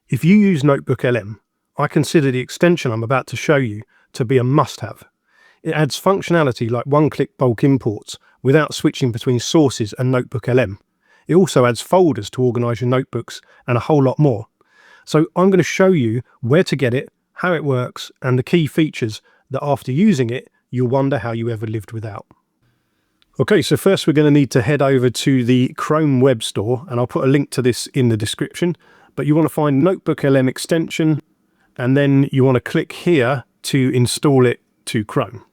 If you use NotebookLM, I consider the extension I'm about to show you to be a must-have. It adds functionality like one-click bulk imports without switching between sources and NotebookLM. It also adds folders to organise your notebooks and a whole lot more. So I'm going to show you where to get it, how it works, and the key features that after using it, you'll wonder how you ever lived without. Okay, so first we're going to need to head over to the Chrome Web Store, and I'll put a link to this in the description. But you want to find NotebookLM extension, and then you want to click here to install it to Chrome.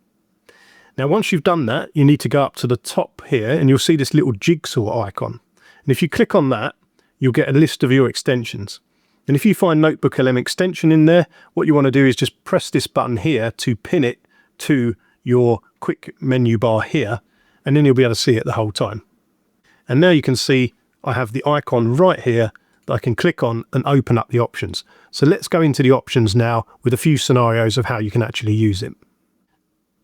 Now, once you've done that, you need to go up to the top here, and you'll see this little jigsaw icon. And if you click on that, you'll get a list of your extensions. And if you find NotebookLM extension in there, what you want to do is just press this button here to pin it to your quick menu bar here, and then you'll be able to see it the whole time. And now you can see I have the icon right here that I can click on and open up the options. So let's go into the options now with a few scenarios of how you can actually use it.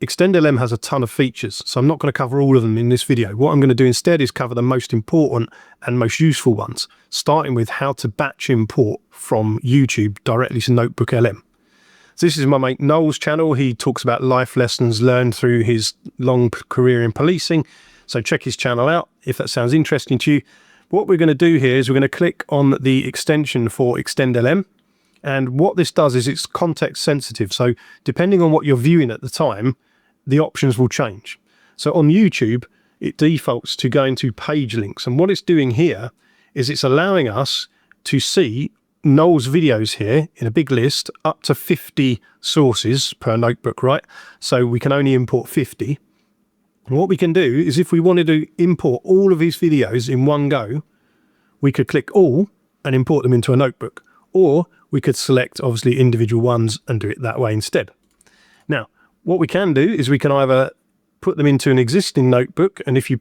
ExtendLM has a ton of features, so I'm not going to cover all of them in this video. What I'm going to do instead is cover the most important and most useful ones, starting with how to batch import from YouTube directly to NotebookLM. So this is my mate Noel's channel. He talks about life lessons learned through his long career in policing. So check his channel out if that sounds interesting to you. What we're going to do here is we're going to click on the extension for ExtendLM. And what this does is it's context sensitive. So depending on what you're viewing at the time, the options will change. So on YouTube, it defaults to going to page links. And what it's doing here is it's allowing us to see Noel's videos here in a big list, up to 50 sources per notebook, right? So we can only import 50. And what we can do is if we wanted to import all of these videos in one go, we could click all and import them into a notebook, or we could select obviously individual ones and do it that way instead. Now, what we can do is we can either put them into an existing notebook, and if you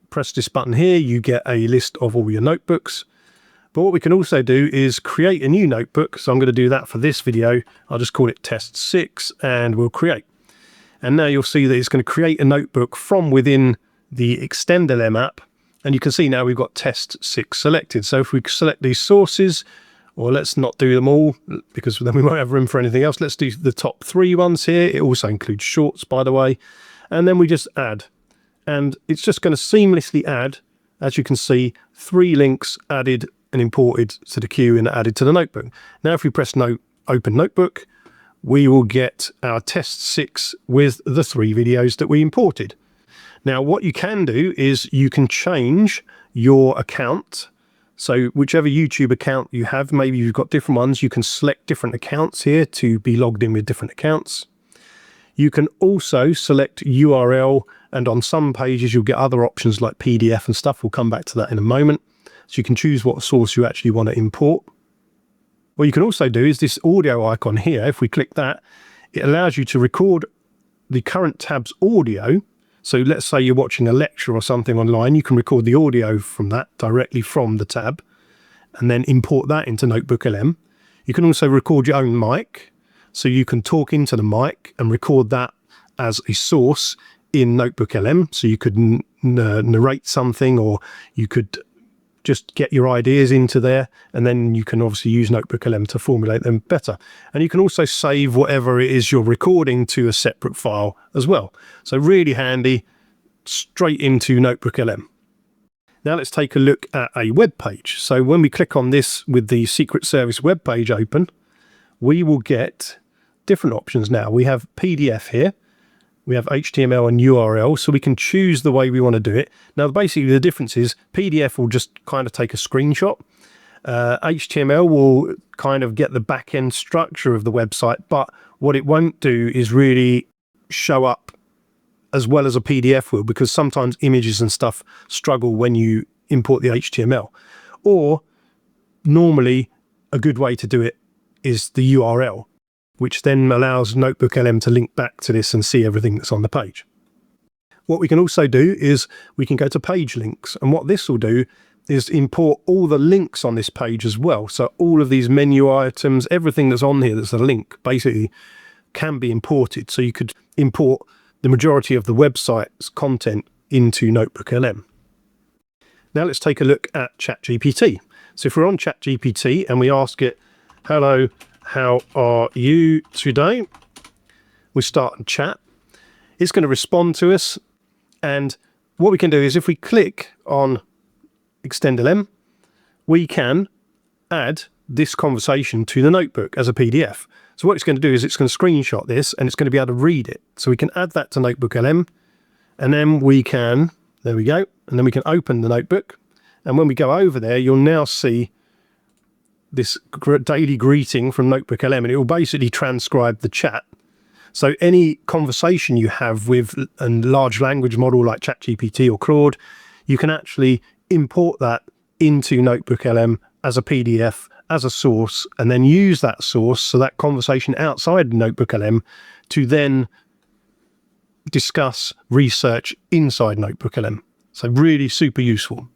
press this button here, you get a list of all your notebooks. But what we can also do is create a new notebook. So I'm going to do that for this video. I'll just call it test 6 and we'll create. And now you'll see that it's going to create a notebook from within the ExtendLM app. And you can see now we've got test 6 selected. So if we select these sources, or let's not do them all because then we won't have room for anything else. Let's do the top 3 ones here. It also includes shorts, by the way. And then we just add. And it's just going to seamlessly add, as you can see, 3 links added and imported to the queue and added to the notebook. Now, if we press open notebook, we will get our test 6 with the 3 videos that we imported. Now, what you can do is you can change your account. So whichever YouTube account you have, maybe you've got different ones, you can select different accounts here to be logged in with different accounts. You can also select URL, and on some pages you'll get other options like PDF and stuff. We'll come back to that in a moment. So you can choose what source you actually want to import. What you can also do is this audio icon here. If we click that, it allows you to record the current tab's audio. So let's say you're watching a lecture or something online, you can record the audio from that directly from the tab and then import that into NotebookLM. You can also record your own mic. So you can talk into the mic and record that as a source in NotebookLM. So you could narrate something, or you could just get your ideas into there, and then you can obviously use NotebookLM to formulate them better. And you can also save whatever it is you're recording to a separate file as well. So really handy, straight into NotebookLM. Now let's take a look at a web page. So when we click on this with the Secret Service web page open, we will get different options now. We have PDF here. We have HTML and URL, so we can choose the way we want to do it. Now, basically, the difference is PDF will just kind of take a screenshot. HTML will kind of get the back-end structure of the website, but what it won't do is really show up as well as a PDF will, because sometimes images and stuff struggle when you import the HTML. Or normally, a good way to do it is the URL, which then allows NotebookLM to link back to this and see everything that's on the page. What we can also do is we can go to page links, and what this will do is import all the links on this page as well. So all of these menu items, everything that's on here that's a link, basically can be imported. So you could import the majority of the website's content into NotebookLM. Now let's take a look at ChatGPT. So if we're on ChatGPT and we ask it, hello, how are you today? We start a chat. It's going to respond to us. And what we can do is if we click on ExtendLM, we can add this conversation to the notebook as a PDF. So what it's going to do is it's going to screenshot this and it's going to be able to read it. So we can add that to NotebookLM, and then we can, there we go, and then we can open the notebook. And when we go over there, you'll now see this daily greeting from NotebookLM, and it will basically transcribe the chat. So any conversation you have with a large language model like ChatGPT or Claude, you can actually import that into NotebookLM as a PDF, as a source, and then use that source, so that conversation outside NotebookLM, to then discuss research inside NotebookLM. So really super useful.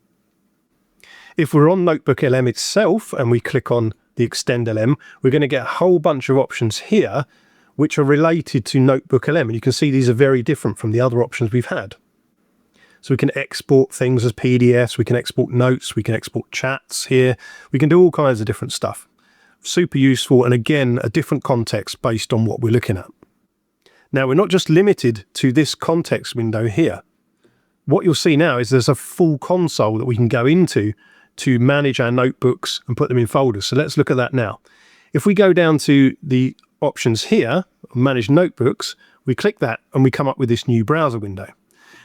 If we're on NotebookLM itself and we click on the ExtendLM, we're going to get a whole bunch of options here which are related to NotebookLM. And you can see these are very different from the other options we've had. So we can export things as PDFs, we can export notes, we can export chats here. We can do all kinds of different stuff. Super useful, and again, a different context based on what we're looking at. Now, we're not just limited to this context window here. What you'll see now is there's a full console that we can go into to manage our notebooks and put them in folders. So let's look at that now. If we go down to the options here, manage notebooks, we click that and we come up with this new browser window.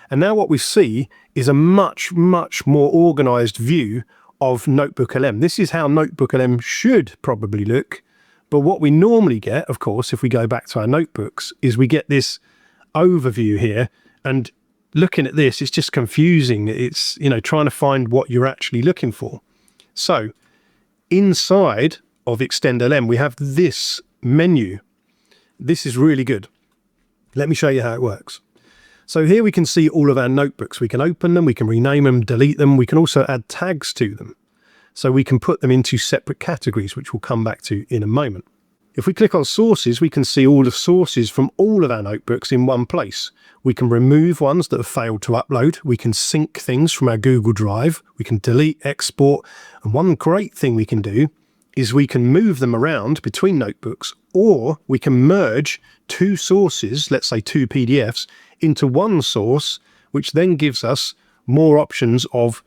And now what we see is a much, much more organized view of NotebookLM. This is how NotebookLM should probably look. But what we normally get, of course, if we go back to our notebooks, is we get this overview here. And looking at this, it's just confusing. It's, you know, trying to find what you're actually looking for. So inside of ExtendLM, we have this menu. This is really good. Let me show you how it works. So here we can see all of our notebooks. We can open them, we can rename them, delete them. We can also add tags to them. So we can put them into separate categories, which we'll come back to in a moment. If we click on sources, we can see all the sources from all of our notebooks in one place. We can remove ones that have failed to upload. We can sync things from our Google Drive. We can delete, export. And one great thing we can do is we can move them around between notebooks, or we can merge two sources, let's say two PDFs, into one source, which then gives us more options of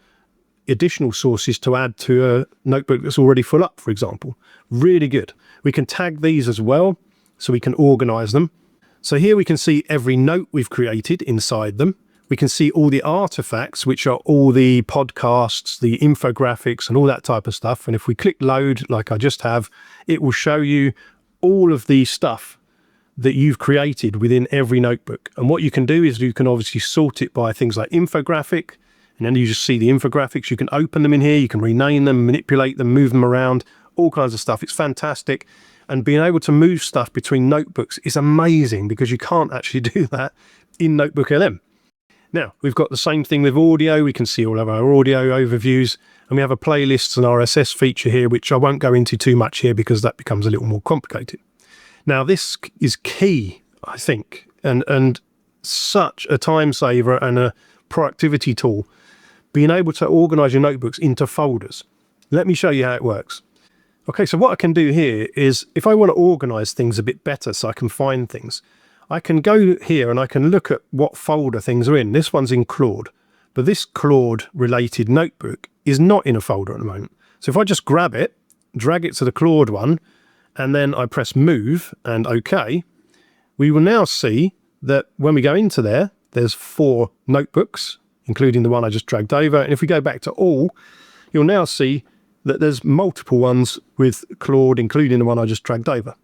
additional sources to add to a notebook that's already full up, for example. Really good. We can tag these as well, so we can organize them. So here we can see every note we've created inside them. We can see all the artifacts, which are all the podcasts, the infographics, and all that type of stuff. And if we click load, like I just have, it will show you all of the stuff that you've created within every notebook. And what you can do is you can obviously sort it by things like infographic, and then you just see the infographics. You can open them in here, you can rename them, manipulate them, move them around, all kinds of stuff. It's fantastic. And being able to move stuff between notebooks is amazing, because you can't actually do that in NotebookLM. Now, we've got the same thing with audio. We can see all of our audio overviews, and we have a playlists and RSS feature here, which I won't go into too much here because that becomes a little more complicated. Now, this is key, I think, and such a time saver and a productivity tool, being able to organize your notebooks into folders. Let me show you how it works. Okay, so what I can do here is, if I want to organize things a bit better so I can find things, I can go here and I can look at what folder things are in. This one's in Claude, but this Claude related notebook is not in a folder at the moment. So if I just grab it, drag it to the Claude one, and then I press move and OK, we will now see that when we go into there, there's 4 notebooks, including the one I just dragged over. And if we go back to all, you'll now see that there's multiple ones with Claude, including the one I just dragged over.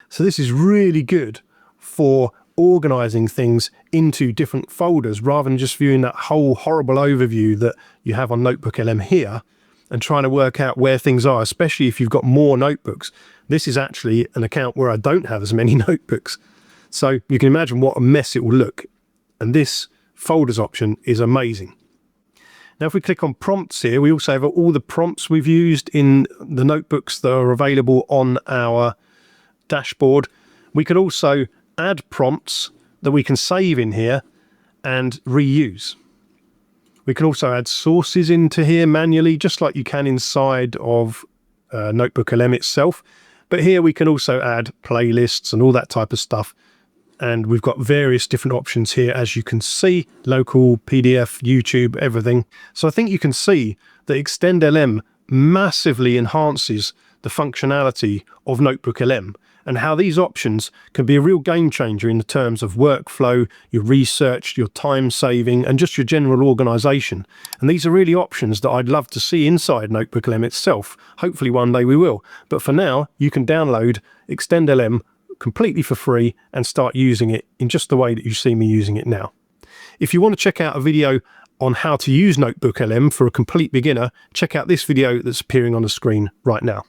So this is really good for organizing things into different folders, rather than just viewing that whole horrible overview that you have on NotebookLM here and trying to work out where things are, especially if you've got more notebooks. This is actually an account where I don't have as many notebooks. So you can imagine what a mess it will look. And this folders option is amazing. Now, if we click on prompts here, we also have all the prompts we've used in the notebooks that are available on our dashboard. We can also add prompts that we can save in here and reuse. We can also add sources into here manually, just like you can inside of NotebookLM itself. But here we can also add playlists and all that type of stuff. And we've got various different options here, as you can see, local, PDF, YouTube, everything. So I think you can see that ExtendLM massively enhances the functionality of NotebookLM, and how these options can be a real game changer in the terms of workflow, your research, your time saving, and just your general organization. And these are really options that I'd love to see inside NotebookLM itself. Hopefully one day we will. But for now, you can download ExtendLM completely for free and start using it in just the way that you see me using it now. If you want to check out a video on how to use NotebookLM for a complete beginner, check out this video that's appearing on the screen right now.